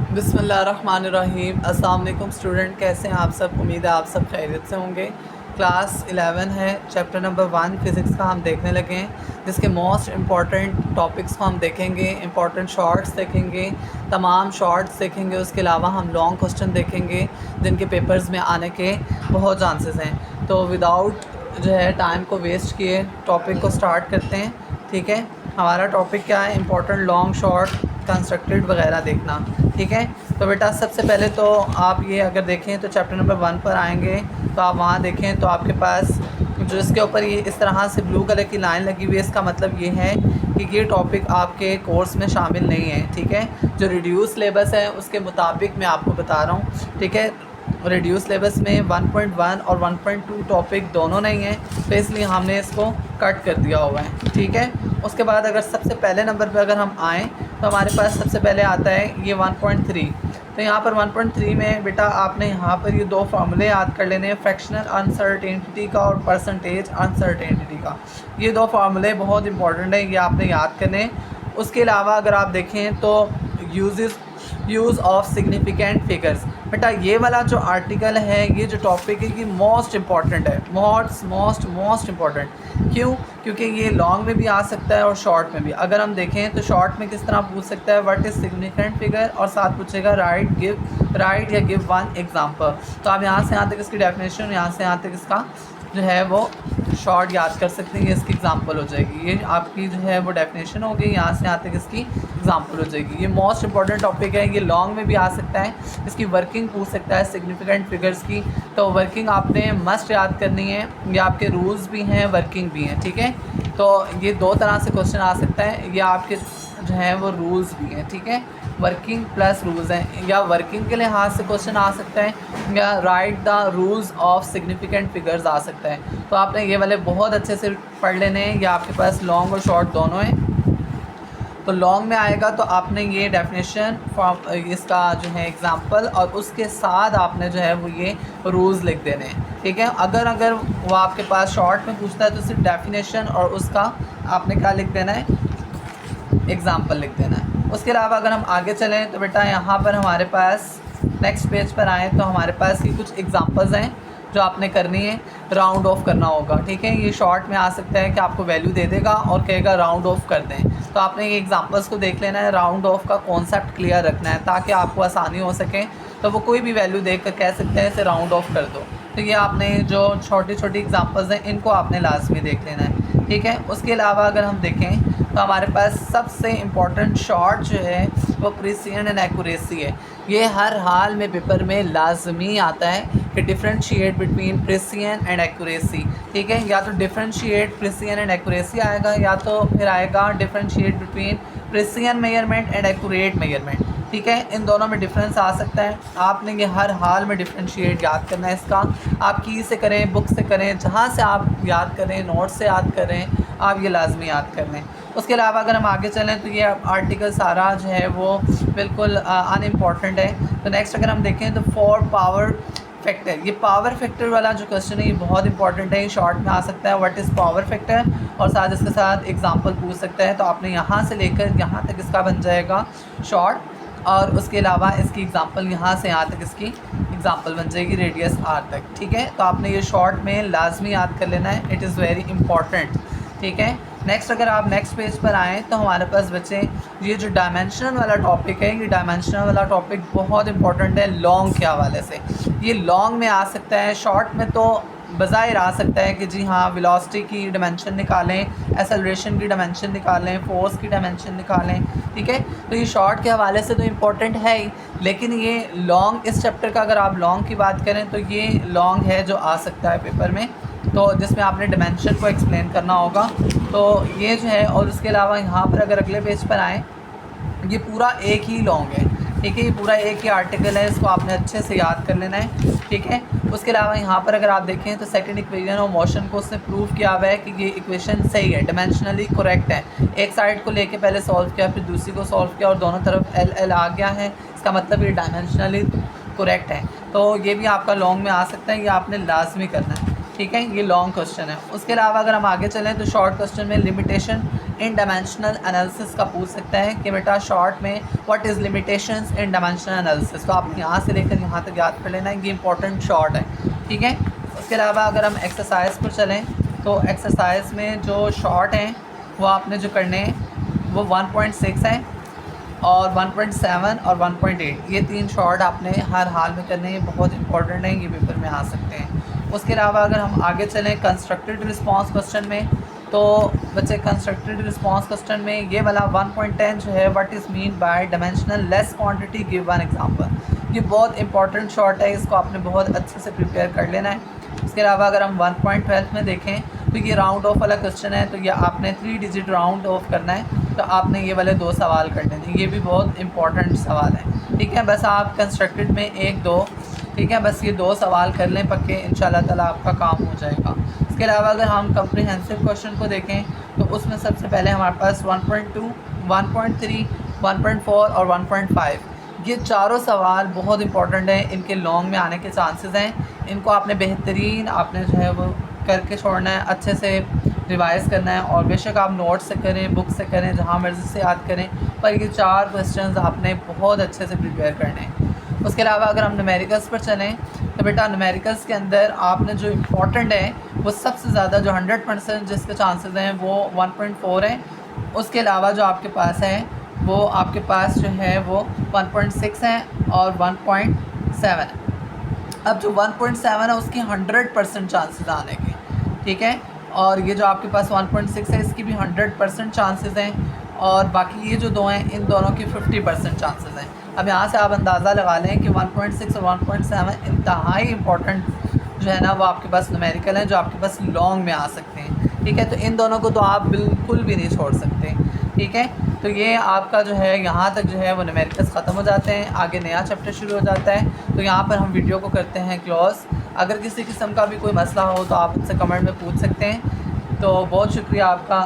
बिस्मिल्लाहिर्रहमानिर्रहीम। अस्सलाम वालेकुम स्टूडेंट, कैसे हैं आप सब? उम्मीद है आप सब खैरियत से होंगे। क्लास 11 है, चैप्टर नंबर 1 फ़िज़िक्स का हम देखने लगे हैं, जिसके मोस्ट इम्पॉर्टेंट टॉपिक्स को हम देखेंगे, इम्पॉर्टेंट शॉर्ट्स देखेंगे, तमाम शॉर्ट्स देखेंगे। उसके अलावा हम लॉन्ग क्वेश्चन देखेंगे जिनके पेपर्स में आने के बहुत चांसेस हैं। तो विदाउट जो है टाइम को वेस्ट किए टॉपिक को स्टार्ट करते हैं। ठीक है, हमारा टॉपिक क्या है? इम्पॉर्टेंट लॉन्ग शॉर्ट कंस्ट्रक्टेड वगैरह देखना। ठीक है, तो बेटा सबसे पहले तो आप ये अगर देखें तो चैप्टर नंबर 1 पर आएंगे तो आप वहाँ देखें तो आपके पास जो इसके ऊपर ये इस तरह से ब्लू कलर की लाइन लगी हुई है, इसका मतलब ये है कि ये टॉपिक आपके कोर्स में शामिल नहीं है। ठीक है, जो रिड्यूस सिलेबस है उसके मुताबिक मैं आपको बता रहा हूँ। ठीक है, रिड्यूस सिलेबस में 1.1 और 1.2 टॉपिक दोनों नहीं हैं, तो इसलिए हमने इसको कट कर दिया हुआ है। ठीक है, उसके बाद अगर सबसे पहले नंबर पर अगर हम आएँ तो हमारे पास सबसे पहले आता है ये 1.3। तो यहाँ पर 1.3 में बेटा आपने यहाँ पर ये दो फार्मूले याद कर लेने हैं, फ्रैक्शनल अनसर्टेनिटी का और परसेंटेज अनसर्टेनिटी का। ये दो फार्मूले बहुत इंपॉर्टेंट है, ये आपने याद करने। उसके अलावा अगर आप देखें तो यूज़ ऑफ सिग्निफिकेंट फिगर्स। बेटा ये वाला जो आर्टिकल है, ये जो टॉपिक है, ये मोस्ट इम्पॉर्टेंट है, मोस्ट इम्पॉर्टेंट। क्यों? क्योंकि ये लॉन्ग में भी आ सकता है और शॉर्ट में भी। अगर हम देखें तो शॉर्ट में किस तरह पूछ सकता है, व्हाट इज़ सिग्निफिकेंट फिगर, और साथ पूछेगा राइट या गिव वन एग्जांपल। तो आप यहाँ से यहाँ तक इसकी डेफिनेशन, यहाँ से यहाँ तक इसका जो है वो शॉर्ट याद कर सकते हैं। ये इसकी एग्जांपल हो जाएगी, ये आपकी जो है वो डेफिनेशन होगी, यहाँ से यहाँ तक इसकी एग्जांपल हो जाएगी। ये मोस्ट इंपॉर्टेंट टॉपिक है, ये लॉन्ग में भी आ सकता है। इसकी वर्किंग पूछ सकता है सिग्निफिकेंट फिगर्स की, तो वर्किंग आपने मस्ट याद करनी है। ये आपके रूल्स भी हैं, वर्किंग भी हैं। ठीक है, तो ये दो तरह से क्वेश्चन आ सकता है, ये आपके जो है वो रूल्स भी हैं। ठीक है, वर्किंग प्लस रूल्स हैं, या वर्किंग के लिहाज से क्वेश्चन आ सकता है, या write the rules of significant figures आ सकता है। तो आपने ये वाले बहुत अच्छे से पढ़ लेने हैं। या आपके पास लॉन्ग और शॉर्ट दोनों हैं। तो लॉन्ग में आएगा तो आपने ये डेफिनेशन फॉर्म, इसका जो है एग्जांपल, और उसके साथ आपने जो है वो ये रूल्स लिख देने हैं। ठीक है, अगर वो आपके पास शॉर्ट में पूछता है तो सिर्फ डेफिनेशन और उसका आपने क्या लिख देना है, एग्ज़ाम्पल लिख देना है। उसके अलावा अगर हम आगे चलें तो बेटा यहाँ पर हमारे पास नेक्स्ट पेज पर आएँ तो हमारे पास ये कुछ एग्जांपल्स हैं जो आपने करनी है। राउंड ऑफ करना होगा। ठीक है, ये शॉर्ट में आ सकता है कि आपको वैल्यू दे देगा और कहेगा राउंड ऑफ कर दें, तो आपने ये एग्जांपल्स को देख लेना है, राउंड ऑफ का कॉन्सेप्ट क्लियर रखना है ताकि आपको आसानी हो सके। तो वो कोई भी वैल्यू देख कर कह सकते हैं इसे राउंड ऑफ कर दो। तो ये आपने जो छोटी छोटी एग्जांपल्स हैं इनको आपने लाजमी देख लेना है। ठीक है, उसके अलावा अगर हम देखें तो हमारे पास सबसे इम्पॉर्टेंट शॉर्ट जो है वो प्रिसिजन एंड एक्यूरेसी है। ये हर हाल में पेपर में लाजमी आता है कि differentiate between precision and accuracy. ठीक है, या तो डिफरेंशिएट प्रिसिजन एंड एक्यूरेसी आएगा, या तो फिर आएगा differentiate between precision measurement and accurate measurement. ठीक है, इन दोनों में डिफरेंस आ सकता है। आपने ये हर हाल में डिफरेंशिएट याद करना है इसका। आप की से करें, बुक से करें, जहाँ से आप याद करें, नोट से याद करें, आप ये लाजमी याद कर लें। उसके अलावा अगर हम आगे चलें तो ये आर्टिकल सारा जो है वो बिल्कुल अनइम्पॉर्टेंट है। तो नेक्स्ट अगर हम देखें तो फॉर पावर फैक्टर, ये पावर फैक्टर वाला जो क्वेश्चन है ये बहुत इंपॉर्टेंट है, ये शॉर्ट में आ सकता है, व्हाट इज़ पावर फैक्टर, और साथ इसके साथ एग्जांपल पूछ सकता है। तो आपने यहाँ से लेकर यहाँ तक इसका बन जाएगा शॉर्ट, और उसके अलावा इसकी एग्जांपल यहाँ से यहाँ तक इसकी एग्जांपल बन जाएगी रेडियस आर तक। ठीक है, तो आपने ये शॉर्ट में लाजमी याद कर लेना है, इट इज़ वेरी इंपॉर्टेंट। ठीक है, नेक्स्ट अगर आप नेक्स्ट पेज पर आएँ तो हमारे पास बच्चे ये जो डायमेंशनल वाला टॉपिक है, ये डायमेंशनल वाला टॉपिक बहुत इंपॉर्टेंट है लॉन्ग के हवाले से। ये लॉन्ग में आ सकता है, शॉर्ट में तो बज़ाहिर आ सकता है कि जी हाँ वेलोसिटी की डायमेंशन निकालें, एक्सेलरेशन की डायमेंशन निकालें, फोर्स की डायमेंशन निकालें। ठीक है, तो ये शॉर्ट के हवाले से तो इम्पोर्टेंट है ही, लेकिन ये लॉन्ग, इस चैप्टर का अगर आप लॉन्ग की बात करें तो ये लॉन्ग है जो आ सकता है पेपर में, तो जिसमें आपने डायमेंशन को एक्सप्लेन करना होगा। तो ये जो है, और उसके अलावा यहाँ पर अगर अगले पेज पर आएँ, ये पूरा एक ही लॉन्ग है। ठीक है, ये पूरा एक ही आर्टिकल है, इसको आपने अच्छे से याद कर लेना है। ठीक है, उसके अलावा यहाँ पर अगर आप देखें तो सेकंड इक्वेशन ऑफ मोशन को उसने प्रूव किया हुआ है कि ये इक्वेशन सही है, डायमेंशनली करेक्ट है। एक साइड को लेके पहले सॉल्व किया, फिर दूसरी को सॉल्व किया, और दोनों तरफ एल एल आ गया है, इसका मतलब ये डायमेंशनली करेक्ट है। तो ये भी आपका लॉन्ग में आ सकता है, ये आपने लाजमी करना है। ठीक है, ये लॉन्ग क्वेश्चन है। उसके अलावा अगर हम आगे चलें तो शॉर्ट क्वेश्चन में लिमिटेशन इन डायमेंशनल एनालिसिस का पूछ सकता है कि बेटा शॉर्ट में what is limitations in dimensional analysis. तो आपने यहाँ से लेकर यहाँ तक याद कर लेना है, ये इंपॉर्टेंट शॉर्ट है, ठीक है। उसके अलावा अगर हम एक्सरसाइज पर चलें तो एक्सरसाइज में जो शॉर्ट हैं वो आपने जो करने हैं वो 1.6 है और 1.7 और 1.8, ये 3 शॉर्ट आपने हर हाल में करने हैं, बहुत इंपॉर्टेंट है, ये पेपर में आ सकते हैं। उसके अलावा अगर हम आगे चलें कंस्ट्रक्टेड रिस्पांस क्वेश्चन में, तो बच्चे कंस्ट्रक्टेड रिस्पांस क्वेश्चन में ये वाला 1.10 जो है what is mean by dimensional less quantity give one example, ये बहुत इंपॉर्टेंट शॉर्ट है, इसको आपने बहुत अच्छे से प्रिपेयर कर लेना है। इसके अलावा अगर हम 1.12 में देखें तो ये राउंड ऑफ वाला क्वेश्चन है, तो ये आपने 3 डिजिट राउंड ऑफ करना है, तो आपने ये वाले 2 सवाल कर लेने, ये भी बहुत इंपॉर्टेंट सवाल है, ठीक है। बस आप कंस्ट्रक्टेड में 1-2, ठीक है, बस ये 2 सवाल कर लें पक्के, इंशाल्लाह ताला आपका काम हो जाएगा। इसके अलावा अगर हम कम्प्रीहेंसिव क्वेश्चन को देखें तो उसमें सबसे पहले हमारे पास 1.2, 1.3, 1.4 और 1.5, ये चारों सवाल बहुत इंपॉर्टेंट हैं, इनके लॉन्ग में आने के चांसेस हैं, इनको आपने बेहतरीन आपने जो है वो करके छोड़ना है, अच्छे से रिवाइज़ करना है, और बेशक आप नोट से करें, बुक से करें, जहाँ मर्ज़ी से याद करें, पर ये 4 क्वेश्चंस आपने बहुत अच्छे से प्रिपेयर करने हैं। उसके अलावा अगर हम न्यूमेरिकल्स पर चलें तो बेटा न्यूमेरिकल्स के अंदर आपने जो इम्पोर्टेंट है वो सबसे ज़्यादा जो 100% जिसके चांसेस हैं वो 1.4 है। उसके अलावा जो आपके पास है वो आपके पास जो है वो 1.6 है और 1.7 है। अब जो 1.7 है उसकी 100% चांसेस आने के, ठीक है, और ये जो आपके पास 1.6 है इसकी भी 100% चांसेस हैं, और बाकी ये जो 2 हैं इन दोनों की 50% चांसेस हैं। अब यहाँ से आप अंदाज़ा लगा लें कि 1.6 और 1.7 इंतहाई इंपॉर्टेंट जो है ना वो आपके पास न्यूमेरिकल हैं, जो आपके पास लॉन्ग में आ सकते हैं, ठीक है। तो इन दोनों को तो आप बिल्कुल भी नहीं छोड़ सकते, ठीक है। तो ये आपका जो है यहाँ तक जो है वो न्यूमेरिकल्स ख़त्म हो जाते हैं, आगे नया चैप्टर शुरू हो जाता है। तो यहाँ पर हम वीडियो को करते हैं क्लोज़। अगर किसी किस्म का भी कोई मसला हो तो आप मुझसे कमेंट में पूछ सकते हैं। तो बहुत शुक्रिया आपका।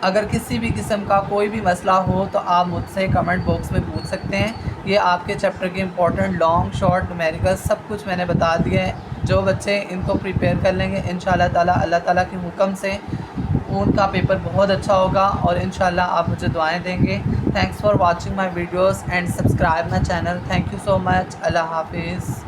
अगर किसी भी किस्म का कोई भी मसला हो तो आप मुझसे कमेंट बॉक्स में पूछ सकते हैं। ये आपके चैप्टर के इंपॉर्टेंट लॉन्ग शॉर्ट न्यूमेरिकल सब कुछ मैंने बता दिए हैं। जो बच्चे इनको प्रिपेयर कर लेंगे इंशाल्लाह ताला अल्लाह ताला के हुक्म से उनका पेपर बहुत अच्छा होगा, और इंशाल्लाह आप मुझे दुआएं देंगे। Thanks for watching my videos and subscribe my channel. Thank you so much. Allah हाफिज़।